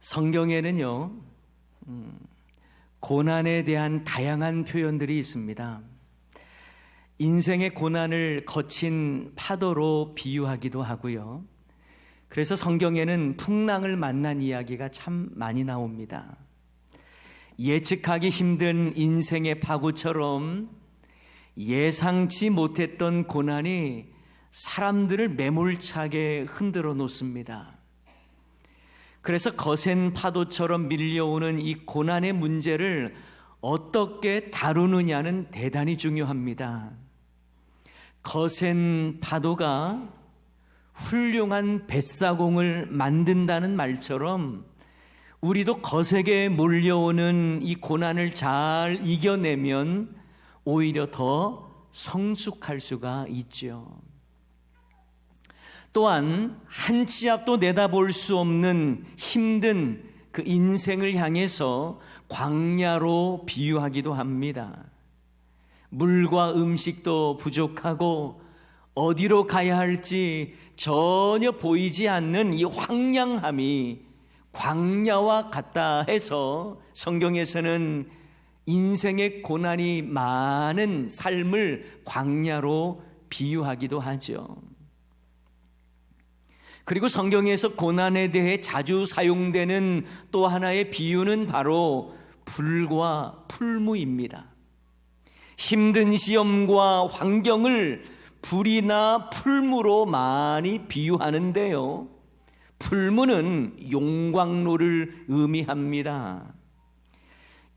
성경에는요, 고난에 대한 다양한 표현들이 있습니다. 인생의 고난을 거친 파도로 비유하기도 하고요. 그래서 성경에는 풍랑을 만난 이야기가 참 많이 나옵니다. 예측하기 힘든 인생의 파고처럼 예상치 못했던 고난이 사람들을 매몰차게 흔들어 놓습니다. 그래서 거센 파도처럼 밀려오는 이 고난의 문제를 어떻게 다루느냐는 대단히 중요합니다. 거센 파도가 훌륭한 뱃사공을 만든다는 말처럼 우리도 거세게 몰려오는 이 고난을 잘 이겨내면 오히려 더 성숙할 수가 있죠. 또한 한 치 앞도 내다볼 수 없는 힘든 그 인생을 향해서 광야로 비유하기도 합니다. 물과 음식도 부족하고 어디로 가야 할지 전혀 보이지 않는 이 황량함이 광야와 같다 해서 성경에서는 인생의 고난이 많은 삶을 광야로 비유하기도 하죠. 그리고 성경에서 고난에 대해 자주 사용되는 또 하나의 비유는 바로 불과 풀무입니다. 힘든 시험과 환경을 불이나 풀무로 많이 비유하는데요, 풀무는 용광로를 의미합니다.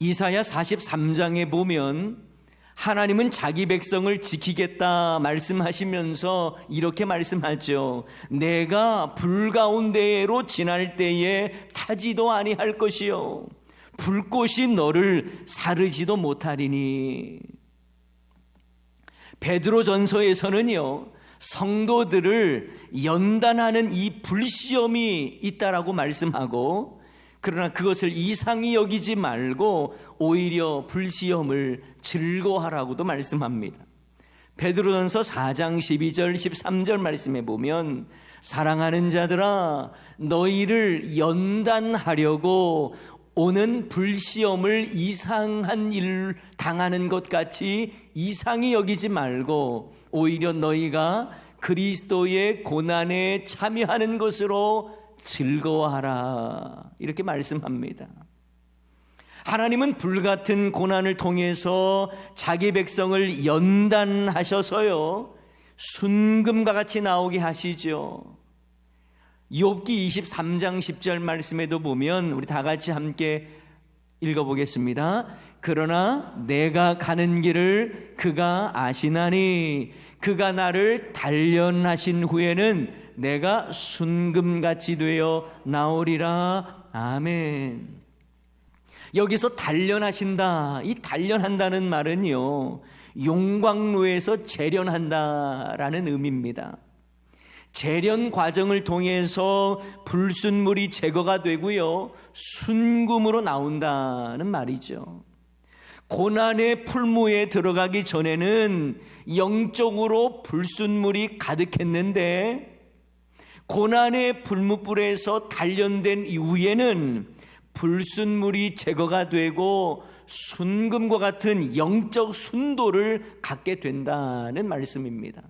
이사야 43장에 보면 하나님은 자기 백성을 지키겠다 말씀하시면서 이렇게 말씀하죠. 내가 불 가운데로 지날 때에 타지도 아니할 것이요 불꽃이 너를 사르지도 못하리니. 베드로전서에서는요, 성도들을 연단하는 이 불시험이 있다라고 말씀하고, 그러나 그것을 이상히 여기지 말고 오히려 불시험을 즐거워하라고도 말씀합니다. 베드로전서 4장 12절 13절 말씀에 보면, 사랑하는 자들아 너희를 연단하려고 오는 불시험을 이상한 일 당하는 것 같이 이상히 여기지 말고 오히려 너희가 그리스도의 고난에 참여하는 것으로 즐거워하라, 이렇게 말씀합니다. 하나님은 불같은 고난을 통해서 자기 백성을 연단하셔서요, 순금과 같이 나오게 하시죠. 욥기 23장 10절 말씀에도 보면 우리 다 같이 함께 읽어보겠습니다. 그러나 내가 가는 길을 그가 아시나니 그가 나를 단련하신 후에는 내가 순금같이 되어 나오리라. 아멘. 여기서 단련하신다, 이 단련한다는 말은요, 용광로에서 재련한다라는 의미입니다. 재련 과정을 통해서 불순물이 제거가 되고요, 순금으로 나온다는 말이죠. 고난의 풀무에 들어가기 전에는 영적으로 불순물이 가득했는데 고난의 풀무불에서 단련된 이후에는 불순물이 제거가 되고 순금과 같은 영적 순도를 갖게 된다는 말씀입니다.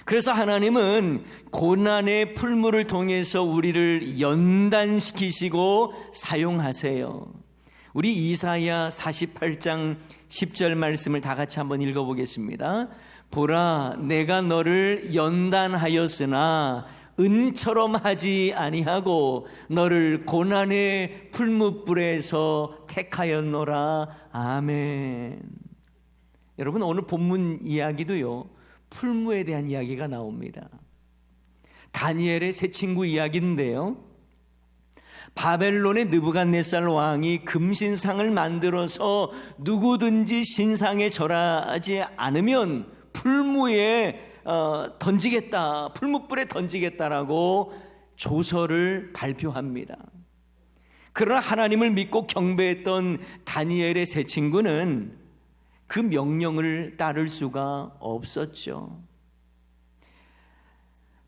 그래서 하나님은 고난의 풀무를 통해서 우리를 연단시키시고 사용하세요. 우리 이사야 48장 10절 말씀을 다 같이 한번 읽어보겠습니다. 보라, 내가 너를 연단하였으나 은처럼 하지 아니하고 너를 고난의 풀무불에서 택하였노라. 아멘. 여러분, 오늘 본문 이야기도요, 풀무에 대한 이야기가 나옵니다. 다니엘의 세 친구 이야기인데요, 바벨론의 느부갓네살 왕이 금신상을 만들어서 누구든지 신상에 절하지 않으면 풀무에 던지겠다, 풀무불에 던지겠다라고 조서를 발표합니다. 그러나 하나님을 믿고 경배했던 다니엘의 세 친구는 그 명령을 따를 수가 없었죠.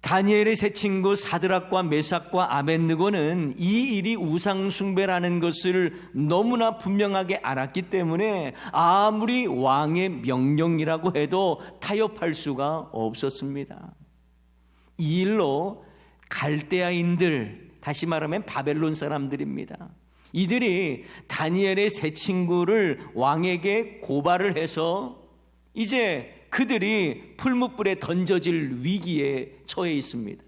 다니엘의 세 친구 사드락과 메삭과 아벳느고는 이 일이 우상 숭배라는 것을 너무나 분명하게 알았기 때문에 아무리 왕의 명령이라고 해도 타협할 수가 없었습니다. 이 일로 갈대아인들, 다시 말하면 바벨론 사람들입니다. 이들이 다니엘의 세 친구를 왕에게 고발을 해서 이제 그들이 풀무불에 던져질 위기에 처해 있습니다.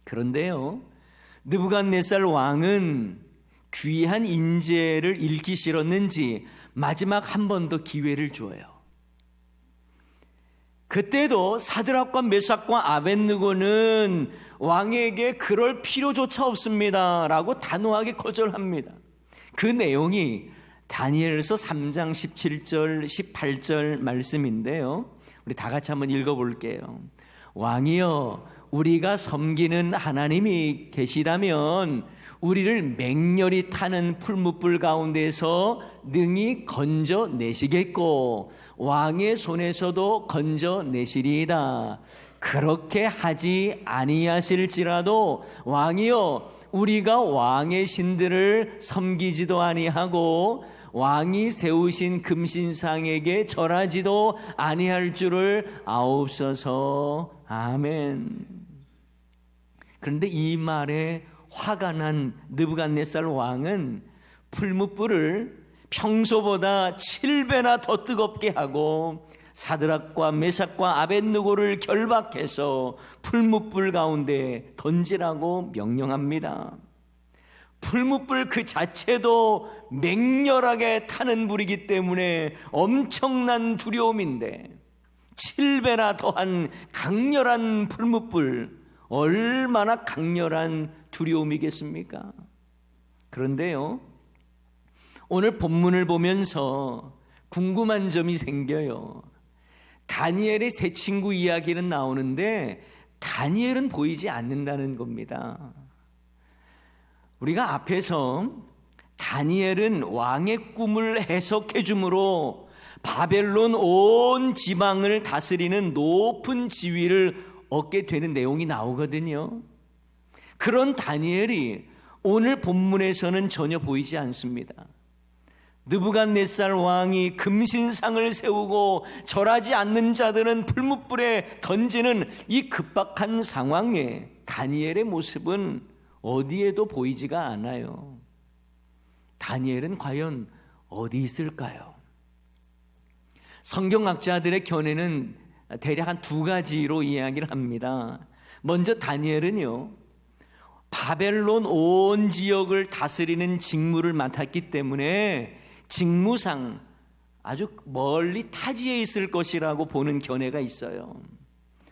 그런데요, 느부갓네살 왕은 귀한 인재를 잃기 싫었는지 마지막 한 번 더 기회를 줘요. 그때도 사드락과 메삭과 아벳느고는 왕에게 그럴 필요조차 없습니다 라고 단호하게 거절합니다. 그 내용이 다니엘서 3장 17절 18절 말씀인데요, 우리 다 같이 한번 읽어볼게요. 왕이여, 우리가 섬기는 하나님이 계시다면 우리를 맹렬히 타는 풀무불 가운데서 능히 건져내시겠고 왕의 손에서도 건져내시리이다. 그렇게 하지 아니하실지라도 왕이여, 우리가 왕의 신들을 섬기지도 아니하고 왕이 세우신 금신상에게 절하지도 아니할 줄을 아옵소서. 아멘. 그런데 이 말에 화가 난 느부갓네살 왕은 풀무불을 평소보다 7배나 더 뜨겁게 하고 사드락과 메삭과 아벳느고를 결박해서 풀무불 가운데 던지라고 명령합니다. 풀무불 그 자체도 맹렬하게 타는 불이기 때문에 엄청난 두려움인데 7배나 더한 강렬한 풀무불, 얼마나 강렬한 두려움이겠습니까? 그런데요, 오늘 본문을 보면서 궁금한 점이 생겨요. 다니엘의 세 친구 이야기는 나오는데 다니엘은 보이지 않는다는 겁니다. 우리가 앞에서 다니엘은 왕의 꿈을 해석해 주므로 바벨론 온 지방을 다스리는 높은 지위를 얻게 되는 내용이 나오거든요. 그런 다니엘이 오늘 본문에서는 전혀 보이지 않습니다. 느부갓네살 왕이 금신상을 세우고 절하지 않는 자들은 풀무불에 던지는 이 급박한 상황에 다니엘의 모습은 어디에도 보이지가 않아요. 다니엘은 과연 어디 있을까요? 성경학자들의 견해는 대략 한 두 가지로 이야기를 합니다. 먼저 다니엘은요, 바벨론 온 지역을 다스리는 직무를 맡았기 때문에 직무상 아주 멀리 타지에 있을 것이라고 보는 견해가 있어요.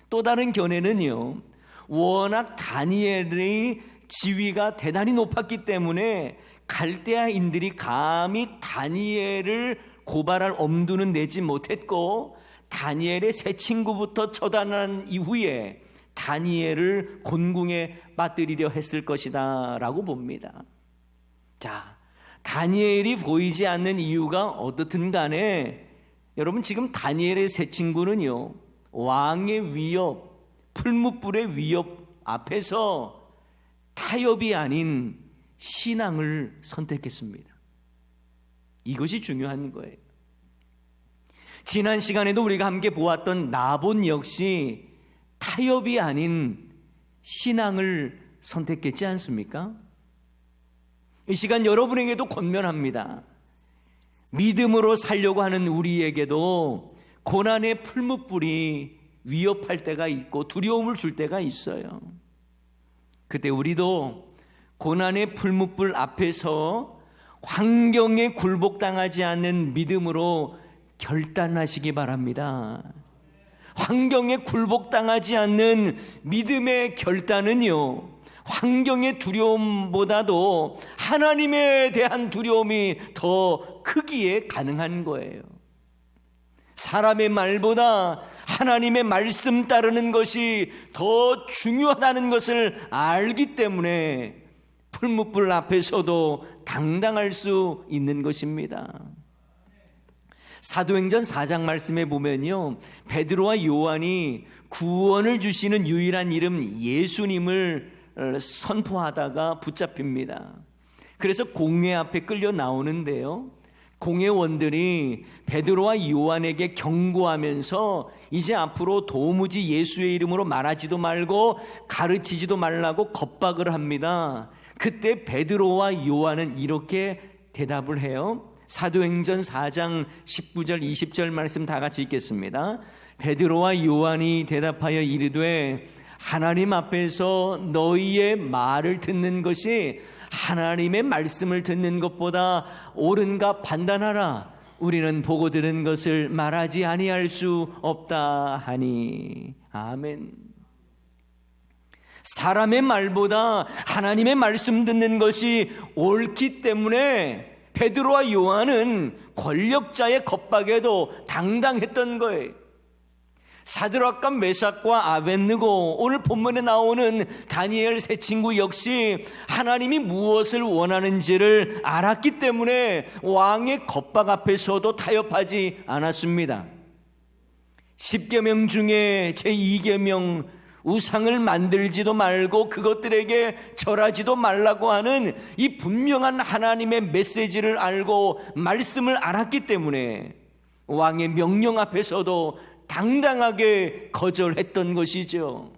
또 다른 견해는요, 워낙 다니엘의 지위가 대단히 높았기 때문에 갈대아인들이 감히 다니엘을 고발할 엄두는 내지 못했고 다니엘의 세 친구부터 처단한 이후에 다니엘을 곤궁에 빠뜨리려 했을 것이다 라고 봅니다. 자, 다니엘이 보이지 않는 이유가 어떻든 간에 여러분, 지금 다니엘의 세 친구는요, 왕의 위협, 풀무불의 위협 앞에서 타협이 아닌 신앙을 선택했습니다. 이것이 중요한 거예요. 지난 시간에도 우리가 함께 보았던 나봇 역시 타협이 아닌 신앙을 선택했지 않습니까? 이 시간 여러분에게도 권면합니다. 믿음으로 살려고 하는 우리에게도 고난의 풀무불이 위협할 때가 있고 두려움을 줄 때가 있어요. 그때 우리도 고난의 풀무불 앞에서 환경에 굴복당하지 않는 믿음으로 결단하시기 바랍니다. 환경에 굴복당하지 않는 믿음의 결단은요, 환경의 두려움보다도 하나님에 대한 두려움이 더 크기에 가능한 거예요. 사람의 말보다 하나님의 말씀 따르는 것이 더 중요하다는 것을 알기 때문에 풀무불 앞에서도 당당할 수 있는 것입니다. 사도행전 4장 말씀에 보면요, 베드로와 요한이 구원을 주시는 유일한 이름 예수님을 선포하다가 붙잡힙니다. 그래서 공회 앞에 끌려 나오는데요, 공회원들이 베드로와 요한에게 경고하면서 이제 앞으로 도무지 예수의 이름으로 말하지도 말고 가르치지도 말라고 겁박을 합니다. 그때 베드로와 요한은 이렇게 대답을 해요. 사도행전 4장 19절 20절 말씀 다 같이 읽겠습니다. 베드로와 요한이 대답하여 이르되 하나님 앞에서 너희의 말을 듣는 것이 하나님의 말씀을 듣는 것보다 옳은가 판단하라. 우리는 보고 들은 것을 말하지 아니할 수 없다 하니. 아멘. 사람의 말보다 하나님의 말씀 듣는 것이 옳기 때문에 베드로와 요한은 권력자의 겁박에도 당당했던 거예요. 사드락과 메삭과 아벳느고, 오늘 본문에 나오는 다니엘 세 친구 역시 하나님이 무엇을 원하는지를 알았기 때문에 왕의 겁박 앞에서도 타협하지 않았습니다. 10계명 중에 제2계명, 우상을 만들지도 말고 그것들에게 절하지도 말라고 하는 이 분명한 하나님의 메시지를 알고 말씀을 알았기 때문에 왕의 명령 앞에서도 당당하게 거절했던 것이죠.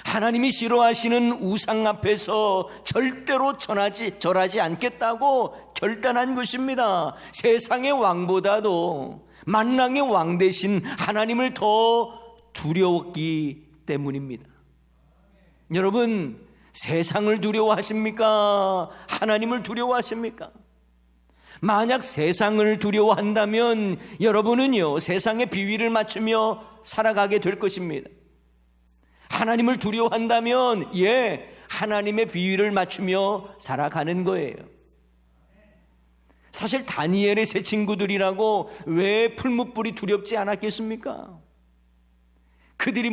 하나님이 싫어하시는 우상 앞에서 절대로 절하지 않겠다고 결단한 것입니다. 세상의 왕보다도 만왕의 왕 대신 하나님을 더 두려웠기 때문입니다. 여러분, 세상을 두려워하십니까? 하나님을 두려워하십니까? 만약 세상을 두려워한다면 여러분은요, 세상의 비위를 맞추며 살아가게 될 것입니다. 하나님을 두려워한다면 하나님의 비위를 맞추며 살아가는 거예요. 사실 다니엘의 세 친구들이라고 왜 풀무불이 두렵지 않았겠습니까? 그들이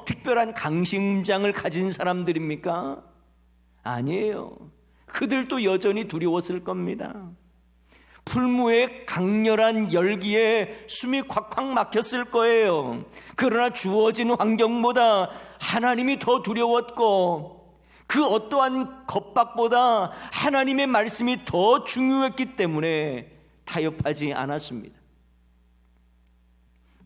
특별한 강심장을 가진 사람들입니까? 아니에요. 그들도 여전히 두려웠을 겁니다. 풀무의 강렬한 열기에 숨이 콱콱 막혔을 거예요. 그러나 주어진 환경보다 하나님이 더 두려웠고 그 어떠한 겁박보다 하나님의 말씀이 더 중요했기 때문에 타협하지 않았습니다.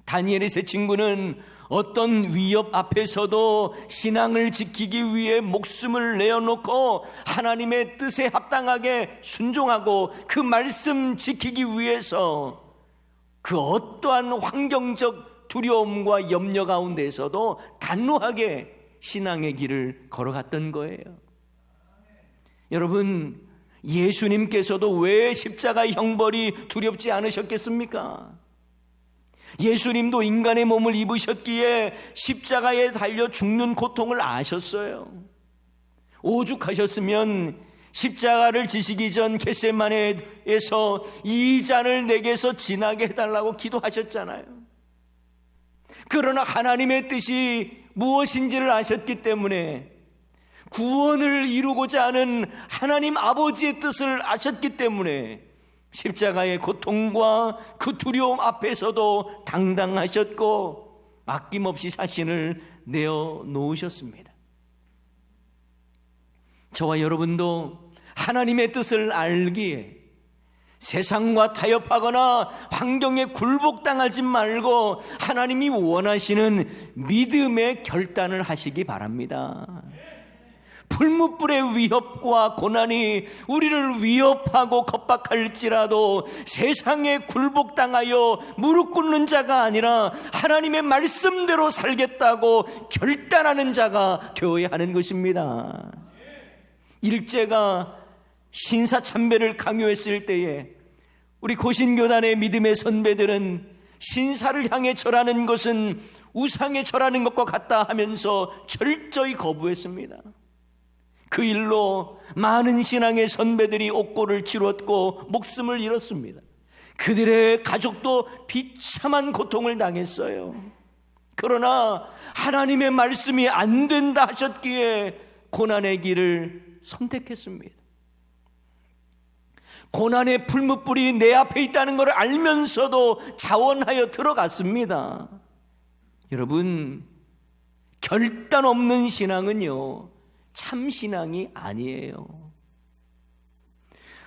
다니엘의 세 친구는 어떤 위협 앞에서도 신앙을 지키기 위해 목숨을 내어놓고 하나님의 뜻에 합당하게 순종하고 그 말씀 지키기 위해서 그 어떠한 환경적 두려움과 염려 가운데서도 단호하게 신앙의 길을 걸어갔던 거예요. 여러분, 예수님께서도 왜 십자가의 형벌이 두렵지 않으셨겠습니까? 예수님도 인간의 몸을 입으셨기에 십자가에 달려 죽는 고통을 아셨어요. 오죽하셨으면 십자가를 지시기 전 겟세마네에서 이 잔을 내게서 지나게 해달라고 기도하셨잖아요. 그러나 하나님의 뜻이 무엇인지를 아셨기 때문에, 구원을 이루고자 하는 하나님 아버지의 뜻을 아셨기 때문에 십자가의 고통과 그 두려움 앞에서도 당당하셨고 아낌없이 자신을 내어놓으셨습니다. 저와 여러분도 하나님의 뜻을 알기에 세상과 타협하거나 환경에 굴복당하지 말고 하나님이 원하시는 믿음의 결단을 하시기 바랍니다. 풀무불의 위협과 고난이 우리를 위협하고 겁박할지라도 세상에 굴복당하여 무릎 꿇는 자가 아니라 하나님의 말씀대로 살겠다고 결단하는 자가 되어야 하는 것입니다. 일제가 신사참배를 강요했을 때에 우리 고신교단의 믿음의 선배들은 신사를 향해 절하는 것은 우상에 절하는 것과 같다 하면서 철저히 거부했습니다. 그 일로 많은 신앙의 선배들이 옥고를 치렀고 목숨을 잃었습니다. 그들의 가족도 비참한 고통을 당했어요. 그러나 하나님의 말씀이 안 된다 하셨기에 고난의 길을 선택했습니다. 고난의 풀무불이 내 앞에 있다는 것을 알면서도 자원하여 들어갔습니다. 여러분, 결단 없는 신앙은요, 참 신앙이 아니에요.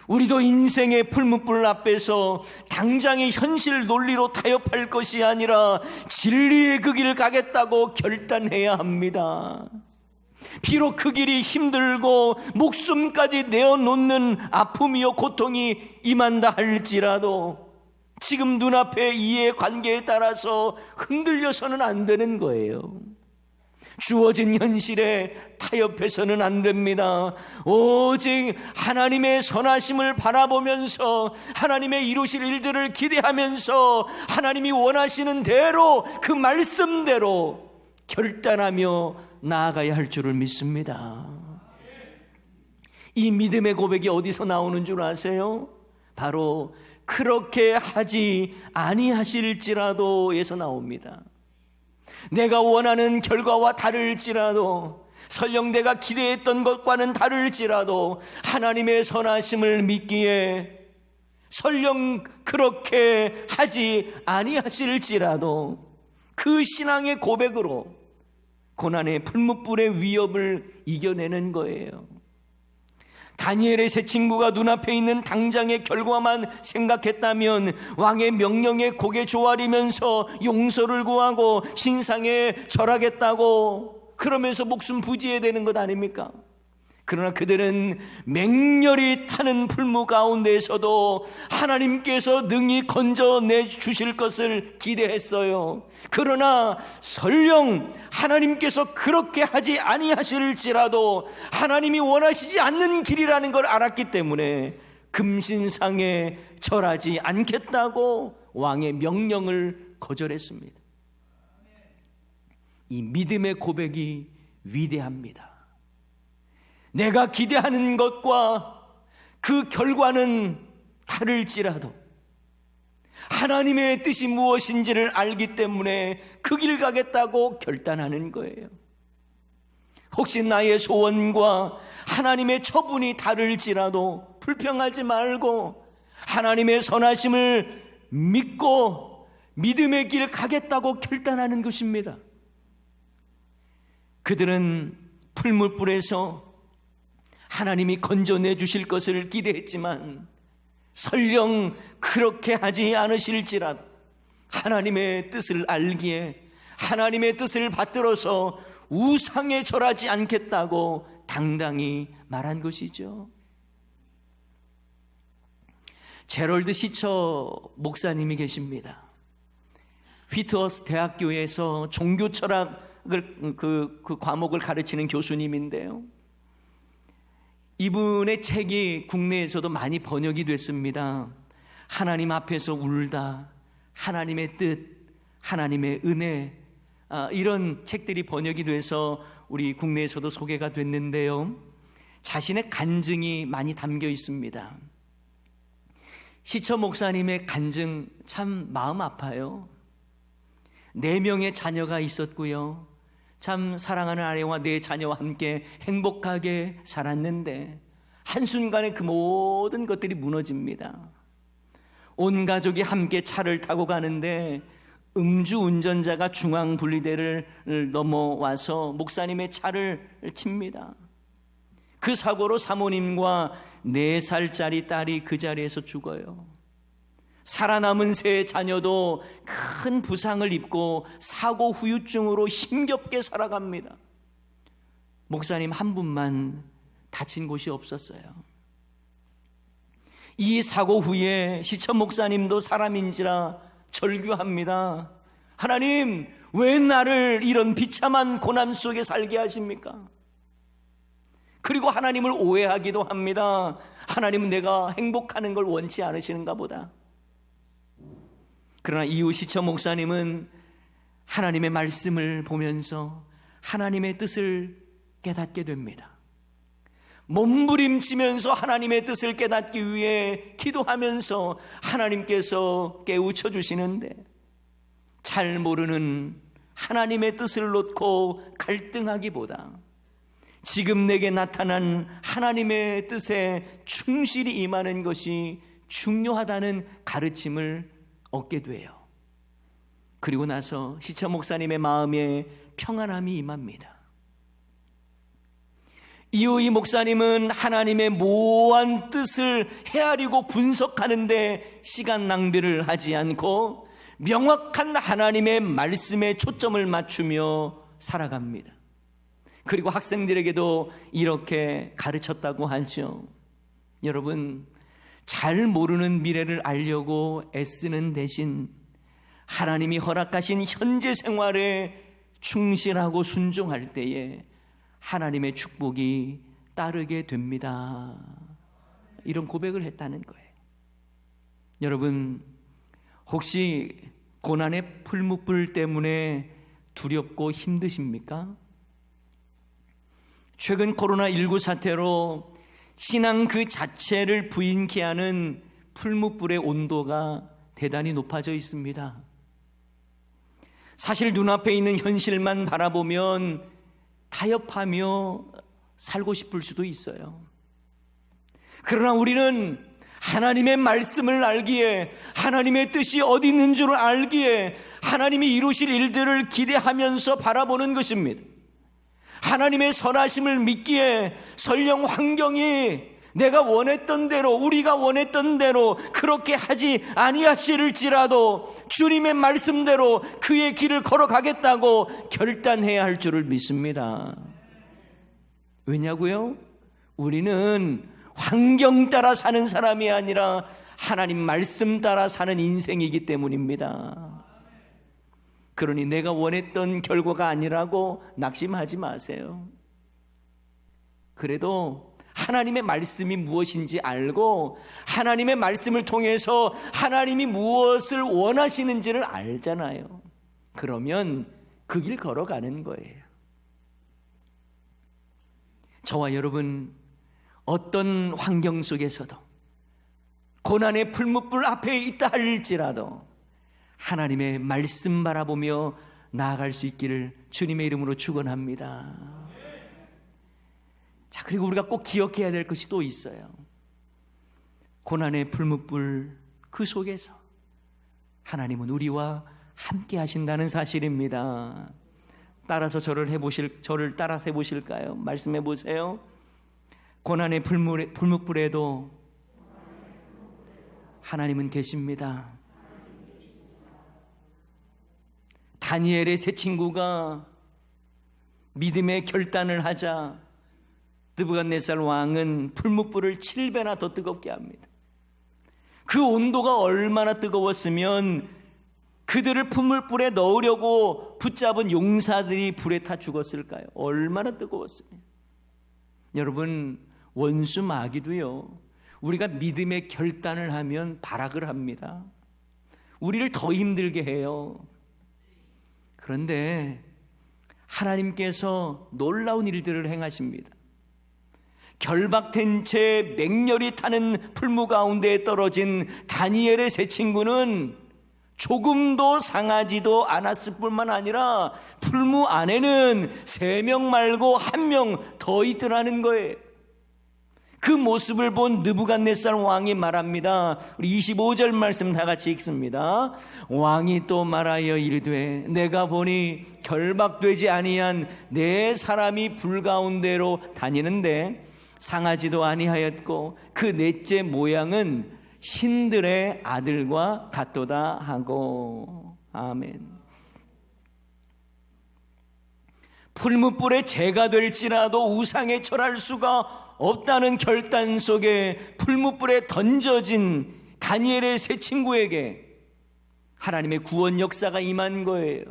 우리도 인생의 풀무불 앞에서 당장의 현실 논리로 타협할 것이 아니라 진리의 그 길을 가겠다고 결단해야 합니다. 비록 그 길이 힘들고 목숨까지 내어놓는 아픔이요 고통이 임한다 할지라도 지금 눈앞의 이해관계에 따라서 흔들려서는 안 되는 거예요. 주어진 현실에 타협해서는 안 됩니다. 오직 하나님의 선하심을 바라보면서 하나님의 이루실 일들을 기대하면서 하나님이 원하시는 대로 그 말씀대로 결단하며 나아가야 할 줄을 믿습니다. 이 믿음의 고백이 어디서 나오는 줄 아세요? 바로 그렇게 하지 아니하실지라도에서 나옵니다. 내가 원하는 결과와 다를지라도, 설령 내가 기대했던 것과는 다를지라도 하나님의 선하심을 믿기에 설령 그렇게 하지 아니하실지라도 그 신앙의 고백으로 고난의 풀무불의 위협을 이겨내는 거예요. 다니엘의 세 친구가 눈앞에 있는 당장의 결과만 생각했다면 왕의 명령에 고개 조아리면서 용서를 구하고 신상에 절하겠다고 그러면서 목숨 부지해야 되는 것 아닙니까? 그러나 그들은 맹렬히 타는 풀무 가운데에서도 하나님께서 능히 건져내 주실 것을 기대했어요. 그러나 설령 하나님께서 그렇게 하지 아니하실지라도 하나님이 원하시지 않는 길이라는 걸 알았기 때문에 금신상에 절하지 않겠다고 왕의 명령을 거절했습니다. 이 믿음의 고백이 위대합니다. 내가 기대하는 것과 그 결과는 다를지라도 하나님의 뜻이 무엇인지를 알기 때문에 그 길 가겠다고 결단하는 거예요. 혹시 나의 소원과 하나님의 처분이 다를지라도 불평하지 말고 하나님의 선하심을 믿고 믿음의 길 가겠다고 결단하는 것입니다. 그들은 풀무불에서 하나님이 건져내 주실 것을 기대했지만 설령 그렇게 하지 않으실지라도 하나님의 뜻을 알기에 하나님의 뜻을 받들어서 우상에 절하지 않겠다고 당당히 말한 것이죠. 제럴드 시처 목사님이 계십니다. 휘트워스 대학교에서 종교 철학을 그 과목을 가르치는 교수님인데요. 이분의 책이 국내에서도 많이 번역이 됐습니다. 하나님 앞에서 울다, 하나님의 뜻, 하나님의 은혜, 이런 책들이 번역이 돼서 우리 국내에서도 소개가 됐는데요. 자신의 간증이 많이 담겨 있습니다. 시처 목사님의 간증 참 마음 아파요. 4명의 자녀가 있었고요. 참 사랑하는 아내와 4자녀와 함께 행복하게 살았는데 한순간에 그 모든 것들이 무너집니다. 온 가족이 함께 차를 타고 가는데 음주운전자가 중앙분리대를 넘어와서 목사님의 차를 칩니다. 그 사고로 사모님과 4살짜리 딸이 그 자리에서 죽어요. 살아남은 3자녀도 큰 부상을 입고 사고 후유증으로 힘겹게 살아갑니다. 목사님 한 분만 다친 곳이 없었어요. 이 사고 후에 시처 목사님도 사람인지라 절규합니다. 하나님, 왜 나를 이런 비참한 고난 속에 살게 하십니까? 그리고 하나님을 오해하기도 합니다. 하나님은 내가 행복하는 걸 원치 않으시는가 보다. 그러나 이후 시처 목사님은 하나님의 말씀을 보면서 하나님의 뜻을 깨닫게 됩니다. 몸부림치면서 하나님의 뜻을 깨닫기 위해 기도하면서 하나님께서 깨우쳐 주시는데 잘 모르는 하나님의 뜻을 놓고 갈등하기보다 지금 내게 나타난 하나님의 뜻에 충실히 임하는 것이 중요하다는 가르침을 얻게 돼요. 그리고 나서 시처 목사님의 마음에 평안함이 임합니다. 이후 이 목사님은 하나님의 모호한 뜻을 헤아리고 분석하는데 시간 낭비를 하지 않고 명확한 하나님의 말씀에 초점을 맞추며 살아갑니다. 그리고 학생들에게도 이렇게 가르쳤다고 하죠. 여러분, 잘 모르는 미래를 알려고 애쓰는 대신 하나님이 허락하신 현재 생활에 충실하고 순종할 때에 하나님의 축복이 따르게 됩니다. 이런 고백을 했다는 거예요. 여러분, 혹시 고난의 풀무불 때문에 두렵고 힘드십니까? 최근 코로나19 사태로 신앙 그 자체를 부인케 하는 풀무불의 온도가 대단히 높아져 있습니다. 사실 눈앞에 있는 현실만 바라보면 타협하며 살고 싶을 수도 있어요. 그러나 우리는 하나님의 말씀을 알기에, 하나님의 뜻이 어디 있는 줄 알기에 하나님이 이루실 일들을 기대하면서 바라보는 것입니다. 하나님의 선하심을 믿기에 설령 환경이 내가 원했던 대로, 우리가 원했던 대로 그렇게 하지 아니하실지라도 주님의 말씀대로 그의 길을 걸어가겠다고 결단해야 할 줄을 믿습니다. 왜냐고요? 우리는 환경 따라 사는 사람이 아니라 하나님 말씀 따라 사는 인생이기 때문입니다. 그러니 내가 원했던 결과가 아니라고 낙심하지 마세요. 그래도 하나님의 말씀이 무엇인지 알고 하나님의 말씀을 통해서 하나님이 무엇을 원하시는지를 알잖아요. 그러면 그 길 걸어가는 거예요. 저와 여러분, 어떤 환경 속에서도 고난의 풀무불 앞에 있다 할지라도 하나님의 말씀 바라보며 나아갈 수 있기를 주님의 이름으로 축원합니다. 자, 그리고 우리가 꼭 기억해야 될 것이 또 있어요. 고난의 풀무불 그 속에서 하나님은 우리와 함께 하신다는 사실입니다. 따라서 저를 따라서 해보실까요? 말씀해 보세요. 고난의 풀무불에도 하나님은 계십니다. 다니엘의 세 친구가 믿음의 결단을 하자 느부갓네살 왕은 풀무불을 7배나 더 뜨겁게 합니다. 그 온도가 얼마나 뜨거웠으면 그들을 풀무불에 넣으려고 붙잡은 용사들이 불에 타 죽었을까요? 얼마나 뜨거웠으면. 여러분, 원수 마귀도요, 우리가 믿음의 결단을 하면 발악을 합니다. 우리를 더 힘들게 해요. 그런데 하나님께서 놀라운 일들을 행하십니다. 결박된 채 맹렬히 타는 풀무 가운데에 떨어진 다니엘의 세 친구는 조금도 상하지도 않았을 뿐만 아니라 풀무 안에는 3명 말고 1명 더 있더라는 거예요. 그 모습을 본 느부갓네살 왕이 말합니다. 우리 25절 말씀 다 같이 읽습니다. 왕이 또 말하여 이르되 내가 보니 결박되지 아니한 4사람이 불 가운데로 다니는데 상하지도 아니하였고 그 넷째 모양은 신들의 아들과 같도다 하고. 아멘. 풀무불에 재가 될지라도 우상에 절할 수가 없다는 결단 속에 풀무불에 던져진 다니엘의 세 친구에게 하나님의 구원 역사가 임한 거예요.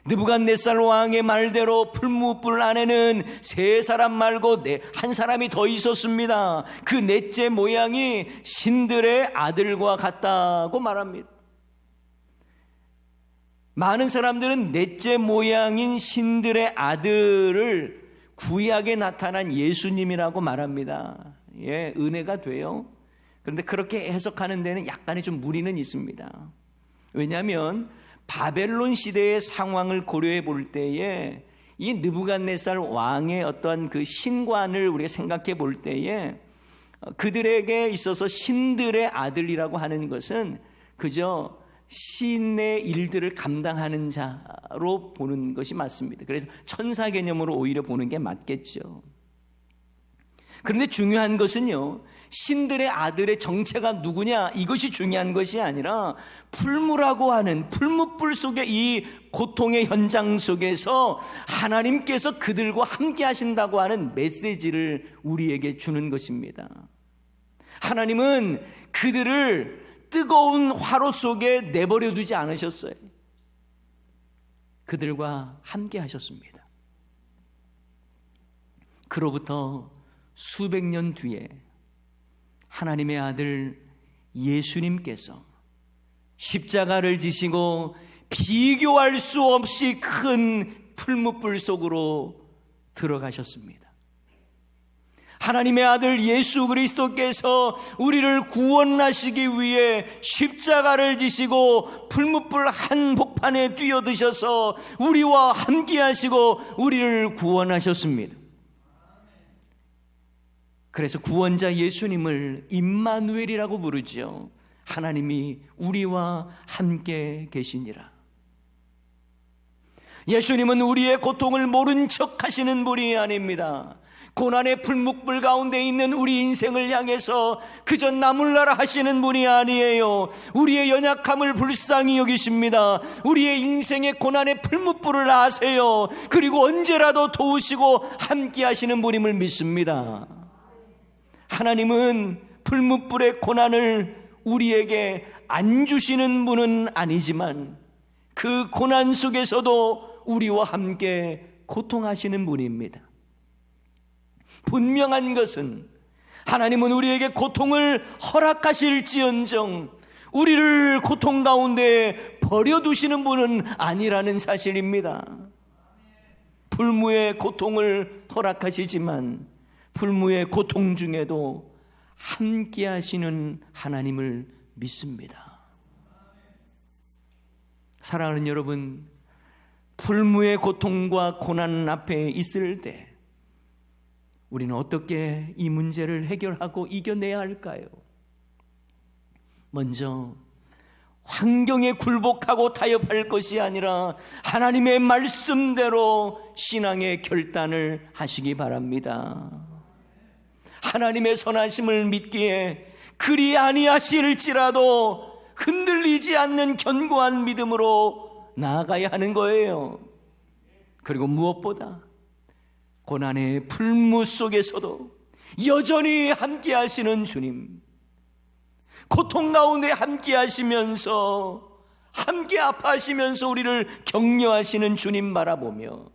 느부갓네살 왕의 말대로 풀무불 안에는 3사람 말고 1사람이 더 있었습니다. 그 넷째 모양이 신들의 아들과 같다고 말합니다. 많은 사람들은 넷째 모양인 신들의 아들을 구약에 나타난 예수님이라고 말합니다. 예, 은혜가 돼요. 그런데 그렇게 해석하는 데는 약간의 좀 무리는 있습니다. 왜냐하면 바벨론 시대의 상황을 고려해 볼 때에 이 느부갓네살 왕의 어떠한 그 신관을 우리가 생각해 볼 때에 그들에게 있어서 신들의 아들이라고 하는 것은 그저 신의 일들을 감당하는 자로 보는 것이 맞습니다. 그래서 천사 개념으로 오히려 보는 게 맞겠죠. 그런데 중요한 것은요, 신들의 아들의 정체가 누구냐, 이것이 중요한 것이 아니라 풀무라고 하는 풀무불 속의 이 고통의 현장 속에서 하나님께서 그들과 함께 하신다고 하는 메시지를 우리에게 주는 것입니다. 하나님은 그들을 뜨거운 화로 속에 내버려 두지 않으셨어요. 그들과 함께 하셨습니다. 그로부터 수백 년 뒤에 하나님의 아들 예수님께서 십자가를 지시고 비교할 수 없이 큰 풀무불 속으로 들어가셨습니다. 하나님의 아들 예수 그리스도께서 우리를 구원하시기 위해 십자가를 지시고 풀무불 한복판에 뛰어드셔서 우리와 함께 하시고 우리를 구원하셨습니다. 그래서 구원자 예수님을 임마누엘이라고 부르죠. 하나님이 우리와 함께 계시니라. 예수님은 우리의 고통을 모른 척 하시는 분이 아닙니다. 고난의 풀무불 가운데 있는 우리 인생을 향해서 그저 나물나라 하시는 분이 아니에요. 우리의 연약함을 불쌍히 여기십니다. 우리의 인생의 고난의 풀무불을 아세요. 그리고 언제라도 도우시고 함께 하시는 분임을 믿습니다. 하나님은 풀무불의 고난을 우리에게 안 주시는 분은 아니지만 그 고난 속에서도 우리와 함께 고통하시는 분입니다. 분명한 것은 하나님은 우리에게 고통을 허락하실지언정 우리를 고통 가운데 버려두시는 분은 아니라는 사실입니다. 풀무의 고통을 허락하시지만 풀무의 고통 중에도 함께 하시는 하나님을 믿습니다. 사랑하는 여러분, 풀무의 고통과 고난 앞에 있을 때 우리는 어떻게 이 문제를 해결하고 이겨내야 할까요? 먼저 환경에 굴복하고 타협할 것이 아니라 하나님의 말씀대로 신앙의 결단을 하시기 바랍니다. 하나님의 선하심을 믿기에 그리 아니하실지라도 흔들리지 않는 견고한 믿음으로 나아가야 하는 거예요. 그리고 무엇보다 고난의 풀무 속에서도 여전히 함께 하시는 주님, 고통 가운데 함께 하시면서 함께 아파하시면서 우리를 격려하시는 주님 바라보며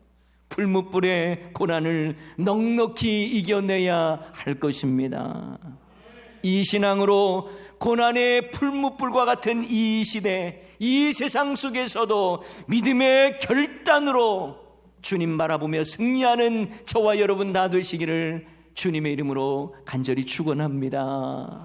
풀무불의 고난을 넉넉히 이겨내야 할 것입니다. 이 신앙으로 고난의 풀무불과 같은 이 시대, 이 세상 속에서도 믿음의 결단으로 주님 바라보며 승리하는 저와 여러분 다 되시기를 주님의 이름으로 간절히 축원합니다.